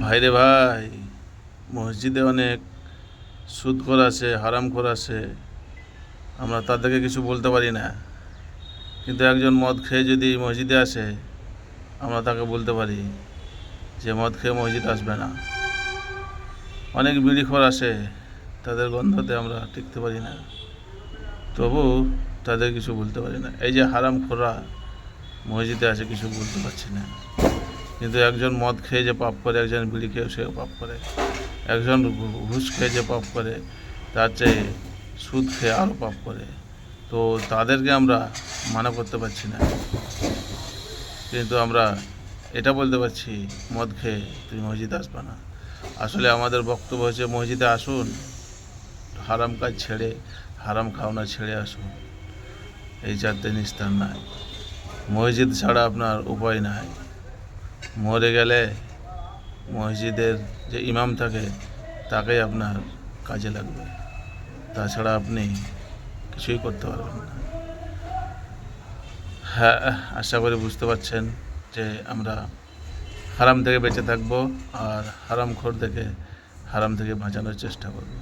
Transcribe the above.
ভাইরে ভাই, মসজিদে অনেক সুদখোর আছে, হারামখোর আছে। আমরা তাদেরকে কিছু বলতে পারি না, কিন্তু একজন মদ খেয়ে যদি মসজিদে আসে, আমরা তাকে বলতে পারি যে মদ খেয়ে মসজিদে আসবে না। অনেক বিড়িখোর আসে, তাদের গন্ধতে আমরা টিকতে পারি না, তবু তাদের কিছু বলতে পারি না। এই যে হারামখোররা মসজিদে আসে, কিছু বলতে পারছি না, কিন্তু একজন মদ খেয়ে যে পাপ করে, একজন বিড়ি খেয়ে সেও পাপ করে, একজন ঘুষ খেয়ে যে পাপ করে, তার চেয়ে সুদ খেয়ে আরও পাপ করে। তো তাদেরকে আমরা মানা করতে পারছি না, কিন্তু আমরা এটা বলতে পারছি মদ খেয়ে তুই মসজিদে আসবে না। আসলে আমাদের বক্তব্য হচ্ছে মসজিদে আসুন, হারাম কাজ ছেড়ে, হারাম খাওনা ছেড়ে আসুন। এই চারটে নিস্তার নাই, মসজিদ ছাড়া আপনার উপায় নাই। মরে গেলে মসজিদের যে ইমাম থাকে তাকেই আপনার কাজে লাগবে, তাছাড়া আপনি কিছুই করতে পারবেন না। হ্যাঁ, আশা করি বুঝতে পারছেন যে আমরা হারাম থেকে বেঁচে থাকবো, আর হারামখোর থেকে হারাম থেকে বাঁচানোর চেষ্টা করব।